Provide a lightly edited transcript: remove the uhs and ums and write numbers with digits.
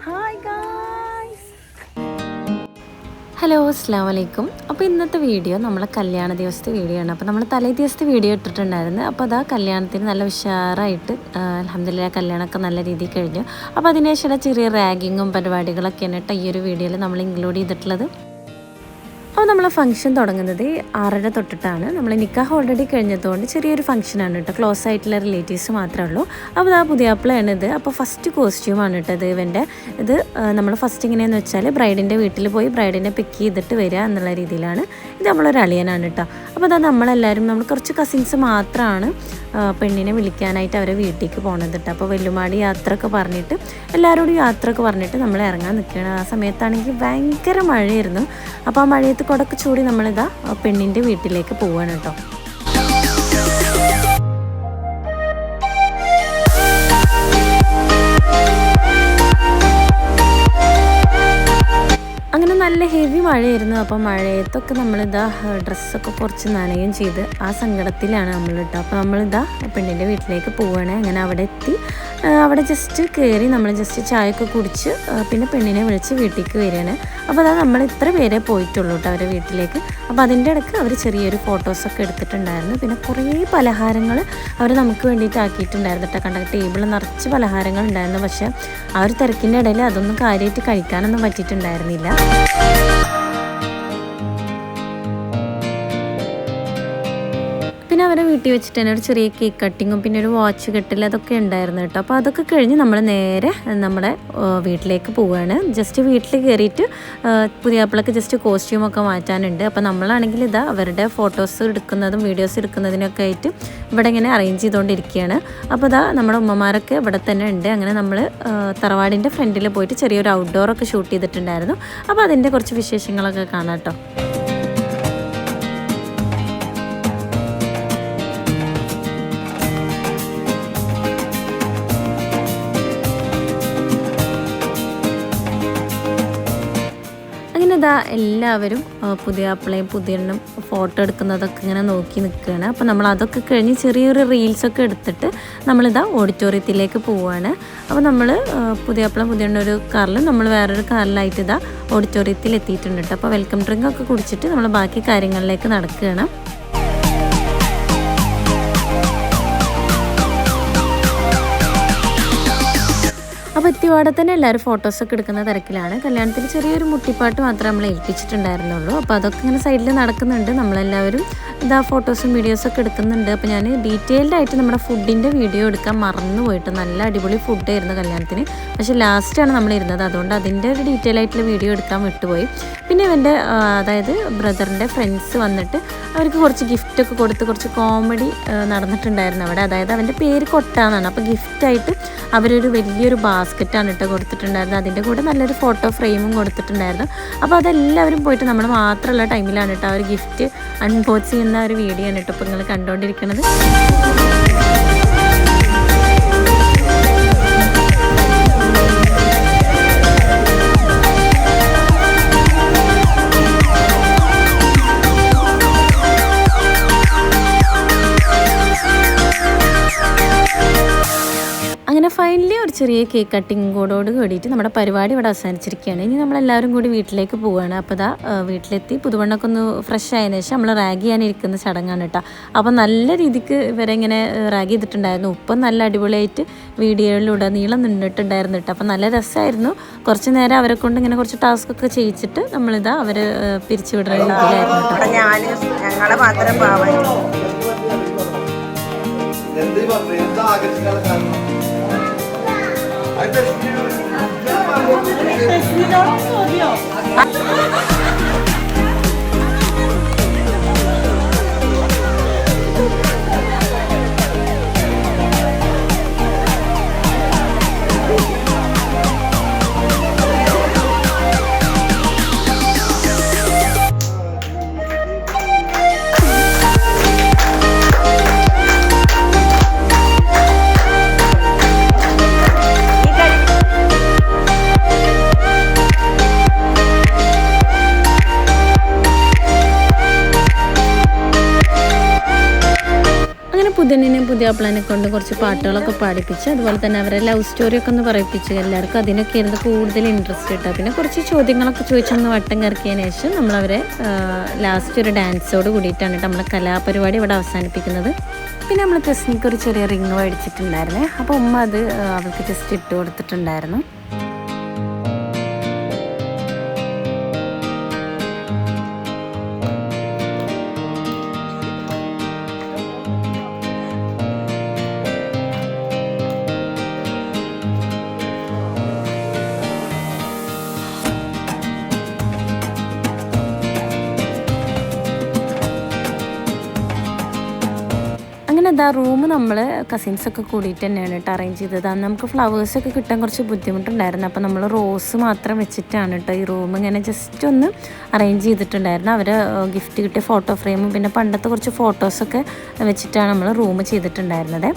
Hi guys. Hello അസ്സലാമു അലൈക്കും. അപ്പോൾ ഇന്നത്തെ വീഡിയോ നമ്മളെ കല്യാണ ദിവസത്തെ വീഡിയോ ആണ്. അപ്പോൾ നമ്മൾ തലേ ദിവസത്തെ വീഡിയോ ഇട്ടിട്ടുണ്ടായിരുന്നു. അപ്പോൾ അതാ കല്യാണത്തിന് നല്ല ഉഷാറായിട്ട് അൽഹംദുലില്ലാഹ് കല്യാണമൊക്കെ നല്ല രീതിയിൽ കഴിഞ്ഞു. അപ്പോൾ അതിനുശേഷം ചെറിയ റാഗിങ്ങും പരിപാടികളൊക്കെയാണ് കേട്ടോ ഈ ഒരു വീഡിയോയിൽ നമ്മൾ ഇൻക്ലൂഡ് ചെയ്തിട്ടുള്ളത്. അപ്പോൾ നമ്മളെ ഫംഗ്ഷൻ തുടങ്ങുന്നത് 6:30 തൊട്ടിട്ടാണ്. നമ്മൾ നിക്കാഹ് ഓൾറെഡി കഴിഞ്ഞതുകൊണ്ട് ചെറിയൊരു ഫംഗ്ഷനാണ് കേട്ടോ, ക്ലോസ് ആയിട്ടുള്ള റിലേറ്റീവ്സ് മാത്രമേ ഉള്ളൂ. അപ്പോൾ ആ പുതിയാപ്പിളയാണ് ഇത്. അപ്പോൾ ഫസ്റ്റ് കോസ്റ്റ്യൂമാണ് കേട്ടോ ഇത് ഇവൻ്റെ. ഇത് നമ്മൾ ഫസ്റ്റ് എങ്ങനെയാണെന്ന് വെച്ചാൽ ബ്രൈഡിൻ്റെ വീട്ടിൽ പോയി ബ്രൈഡിനെ പിക്ക് ചെയ്തിട്ട് വരിക എന്നുള്ള രീതിയിലാണ്. ഇത് നമ്മളൊരു അളിയനാണ് കേട്ടോ. അപ്പോൾ അതാ നമ്മളെല്ലാവരും നമ്മൾ കുറച്ച് കസിൻസ് മാത്രമാണ് പെണ്ണിനെ വിളിക്കാനായിട്ട് അവരെ വീട്ടിലേക്ക് പോകണത് കേട്ടോ. അപ്പോൾ വെല്ലുമാടി യാത്രയൊക്കെ പറഞ്ഞിട്ട് എല്ലാവരോടും യാത്രയൊക്കെ പറഞ്ഞിട്ട് നമ്മൾ ഇറങ്ങാൻ നിൽക്കുകയാണ്. ആ സമയത്താണെങ്കിൽ ഭയങ്കര മഴയായിരുന്നു. അപ്പോൾ ആ മഴയത്ത് കൊടക്ക് ചൂടി നമ്മളിതാ പെണ്ണിൻ്റെ വീട്ടിലേക്ക് പോവുകയാണ് കേട്ടോ. അങ്ങനെ നല്ല ഹെവി മഴയായിരുന്നു. അപ്പോൾ മഴയത്തൊക്കെ നമ്മളിതാ ഡ്രസ്സൊക്കെ കുറച്ച് നനയും ചെയ്ത് ആ സങ്കടത്തിലാണ് നമ്മൾ കേട്ടോ. അപ്പോൾ നമ്മളിതാ പെണ്ണിൻ്റെ വീട്ടിലേക്ക് പോവുകയാണ്. അങ്ങനെ അവിടെ എത്തി അവിടെ ജസ്റ്റ് കയറി നമ്മൾ ജസ്റ്റ് ചായയൊക്കെ കുടിച്ച് പിന്നെ പെണ്ണിനെ വിളിച്ച് വീട്ടിലേക്ക് വരികയാണ്. അപ്പോൾ അതാ നമ്മൾ ഇത്ര പേരെ പോയിട്ടുള്ളൂ കേട്ടോ അവരുടെ വീട്ടിലേക്ക്. അപ്പോൾ അതിൻ്റെ ഇടയ്ക്ക് അവർ ചെറിയൊരു ഫോട്ടോസൊക്കെ എടുത്തിട്ടുണ്ടായിരുന്നു. പിന്നെ കുറേ പലഹാരങ്ങൾ അവർ നമുക്ക് വേണ്ടിയിട്ട് ആക്കിയിട്ടുണ്ടായിരുന്നു കേട്ടോ. കണ്ട ടേബിൾ നിറച്ച് പലഹാരങ്ങൾ ഉണ്ടായിരുന്നു. പക്ഷേ ആ ഒരു തിരക്കിൻ്റെ ഇടയിൽ അതൊന്നും കാര്യമായിട്ട് കഴിക്കാനൊന്നും പറ്റിയിട്ടുണ്ടായിരുന്നില്ല. പിന്നെ അവരെ വീട്ടിൽ വെച്ചിട്ട് തന്നെ ഒരു ചെറിയ കേക്ക് കട്ടിങ്ങും പിന്നെ ഒരു വാച്ച് കെട്ടിൽ അതൊക്കെ ഉണ്ടായിരുന്നു കേട്ടോ. അപ്പോൾ അതൊക്കെ കഴിഞ്ഞ് നമ്മൾ നേരെ നമ്മുടെ വീട്ടിലേക്ക് പോവുകയാണ്. ജസ്റ്റ് വീട്ടിൽ കയറിയിട്ട് പുതിയാപ്പിളക്ക് ജസ്റ്റ് കോസ്റ്റ്യൂമൊക്കെ മാറ്റാനുണ്ട്. അപ്പോൾ നമ്മളാണെങ്കിൽ ഇതാ അവരുടെ ഫോട്ടോസ് എടുക്കുന്നതും വീഡിയോസ് എടുക്കുന്നതിനൊക്കെ ആയിട്ട് ഇവിടെ ഇങ്ങനെ അറേഞ്ച് ചെയ്തുകൊണ്ടിരിക്കുകയാണ്. അപ്പോൾ ഇതാ നമ്മുടെ ഉമ്മമാരൊക്കെ ഇവിടെ തന്നെ ഉണ്ട്. അങ്ങനെ നമ്മൾ തറവാടിൻ്റെ ഫ്രണ്ടിൽ പോയിട്ട് ചെറിയൊരു ഔട്ട്ഡോറൊക്കെ ഷൂട്ട് ചെയ്തിട്ടുണ്ടായിരുന്നു. അപ്പോൾ അതിൻ്റെ കുറച്ച് വിശേഷങ്ങളൊക്കെ കാണാം കേട്ടോ. ഇതാ എല്ലാവരും പുതിയാപ്പിളയും പുതിയണ്ണും ഫോട്ടോ എടുക്കുന്നതൊക്കെ ഇങ്ങനെ നോക്കി നിൽക്കുകയാണ്. അപ്പോൾ നമ്മൾ അതൊക്കെ കഴിഞ്ഞ് ചെറിയൊരു റീൽസൊക്കെ എടുത്തിട്ട് നമ്മളിതാ ഓഡിറ്റോറിയത്തിലേക്ക് പോവുകയാണ്. അപ്പോൾ നമ്മൾ പുതിയാപ്പിള പുതിയണ്ണ ഒരു കാറിലും നമ്മൾ വേറൊരു കാറിലായിട്ട് ഇതാ ഓഡിറ്റോറിയത്തിൽ എത്തിയിട്ടുണ്ട് കേട്ടോ. അപ്പോൾ വെൽക്കം ഡ്രിങ്ക് ഒക്കെ കുടിച്ചിട്ട് നമ്മൾ ബാക്കി കാര്യങ്ങളിലേക്ക് നടക്കുകയാണ്. അപ്പോൾ എത്തിവാടെ തന്നെ എല്ലാവരും ഫോട്ടോസൊക്കെ എടുക്കുന്ന തിരക്കിലാണ്. കല്യാണത്തിൽ ചെറിയൊരു മുട്ടിപ്പാട്ട് മാത്രമേ നമ്മൾ ഏൽപ്പിച്ചിട്ടുണ്ടായിരുന്നുള്ളൂ. അപ്പോൾ അതൊക്കെ ഇങ്ങനെ സൈഡിൽ നടക്കുന്നുണ്ട്. നമ്മളെല്ലാവരും ഇതാ ഫോട്ടോസും വീഡിയോസൊക്കെ എടുക്കുന്നുണ്ട്. അപ്പോൾ ഞാൻ ഡീറ്റെയിൽഡ് ആയിട്ട് നമ്മുടെ ഫുഡിൻ്റെ വീഡിയോ എടുക്കാൻ മറന്നു പോയിട്ട്, നല്ല അടിപൊളി ഫുഡായിരുന്നു കല്യാണത്തിന്. പക്ഷേ ലാസ്റ്റാണ് നമ്മൾ ഇരുന്നത്, അതുകൊണ്ട് അതിൻ്റെ ഒരു ഡീറ്റെയിൽ ആയിട്ടുള്ള വീഡിയോ എടുക്കാൻ വിട്ടുപോയി. പിന്നെ ഇവൻ്റെ അതായത് ബ്രദറിൻ്റെ ഫ്രണ്ട്സ് വന്നിട്ട് അവർക്ക് കുറച്ച് ഗിഫ്റ്റൊക്കെ കൊടുത്ത് കുറച്ച് കോമഡി നടന്നിട്ടുണ്ടായിരുന്നു അവിടെ. അതായത് അവൻ്റെ പേര് കൊട്ടാന്നാണ്. അപ്പോൾ ഗിഫ്റ്റായിട്ട് അവരൊരു വലിയൊരു ബാസ്ക്കറ്റാണ് കേട്ടോ കൊടുത്തിട്ടുണ്ടായിരുന്നത്. അതിൻ്റെ കൂടെ നല്ലൊരു ഫോട്ടോ ഫ്രെയിമും കൊടുത്തിട്ടുണ്ടായിരുന്നു. അപ്പോൾ അതെല്ലാവരും പോയിട്ട് നമ്മൾ മാത്രമുള്ള ടൈമിലാണ് കേട്ടോ ആ ഒരു ഗിഫ്റ്റ് അൺബോക്സ് ചെയ്യുന്ന ഒരു വീഡിയോ ആണ് കേട്ടോ ഇപ്പോൾ നിങ്ങൾ കണ്ടുകൊണ്ടിരിക്കുന്നത്. അങ്ങനെ ഫൈനലി ഒരു ചെറിയ കേക്ക് കട്ടിങ് കൂടോട് കൂടിയിട്ട് നമ്മുടെ പരിപാടി ഇവിടെ അവസാനിച്ചിരിക്കുകയാണ്. ഇനി നമ്മളെല്ലാവരും കൂടി വീട്ടിലേക്ക് പോവുകയാണ്. അപ്പോൾ ഇതാ വീട്ടിലെത്തി പുതുവണ്ണൊക്കെ ഒന്ന് ഫ്രഷ് ആയതിനു ശേഷം നമ്മൾ റാഗ് ചെയ്യാനിരിക്കുന്ന ചടങ്ങാണ് കേട്ടോ. അപ്പോൾ നല്ല രീതിക്ക് ഇവരെ ഇങ്ങനെ റാഗ് ചെയ്തിട്ടുണ്ടായിരുന്നു. ഉപ്പം നല്ല അടിപൊളിയായിട്ട് വീഡിയോയിലൂടെ നീളം നിന്നിട്ടുണ്ടായിരുന്നു കേട്ടോ. അപ്പോൾ നല്ല രസമായിരുന്നു. കുറച്ച് നേരം അവരെ കൊണ്ട് ഇങ്ങനെ കുറച്ച് ടാസ്ക് ഒക്കെ ചെയ്യിച്ചിട്ട് നമ്മളിതാ അവരെ പിരിച്ചു വിടുന്ന രീതിയിലായിരുന്നു കേട്ടോ. ഞങ്ങളെ മാത്രം പുതിയാപ്പിളനെ കൊണ്ട് കുറച്ച് പാട്ടുകളൊക്കെ പാടിപ്പിച്ച് അതുപോലെ തന്നെ അവരെ ലവ് സ്റ്റോറിയൊക്കെ ഒന്ന് പറയിപ്പിച്ച് എല്ലാവർക്കും അതിനൊക്കെ ആയിരുന്നു കൂടുതൽ ഇൻട്രസ്റ്റ് കിട്ടുക. പിന്നെ കുറച്ച് ചോദ്യങ്ങളൊക്കെ ചോദിച്ചൊന്ന് വട്ടം കറക്കിയതിന് ശേഷം നമ്മളവരെ ലാസ്റ്റ് ഒരു ഡാൻസോട് കൂടിയിട്ടാണ് നമ്മളെ കലാപരിപാടി ഇവിടെ അവസാനിപ്പിക്കുന്നത്. പിന്നെ നമ്മൾ കൃഷ്ണിക്ക് ഒരു ചെറിയ റിങ് മേടിച്ചിട്ടുണ്ടായിരുന്നേ. അപ്പോൾ ഉമ്മ അത് അവൾക്ക് ജസ്റ്റ് ഇട്ട് കൊടുത്തിട്ടുണ്ടായിരുന്നു. അങ്ങനെ എന്താ റൂം നമ്മൾ കസിൻസൊക്കെ കൂടിയിട്ട് തന്നെയാണ് കേട്ടോ അറേഞ്ച് ചെയ്തത്. അന്ന് നമുക്ക് ഫ്ലവേഴ്സൊക്കെ കിട്ടാൻ കുറച്ച് ബുദ്ധിമുട്ടുണ്ടായിരുന്നു. അപ്പോൾ നമ്മൾ റോസ് മാത്രം വെച്ചിട്ടാണ് കേട്ടോ ഈ റൂം ഇങ്ങനെ ജസ്റ്റ് ഒന്ന് അറേഞ്ച് ചെയ്തിട്ടുണ്ടായിരുന്നു. അവർ ഗിഫ്റ്റ് കിട്ടിയ ഫോട്ടോ ഫ്രെയിമും പിന്നെ പണ്ടത്തെ കുറച്ച് ഫോട്ടോസൊക്കെ വെച്ചിട്ടാണ് നമ്മൾ റൂം ചെയ്തിട്ടുണ്ടായിരുന്നത്.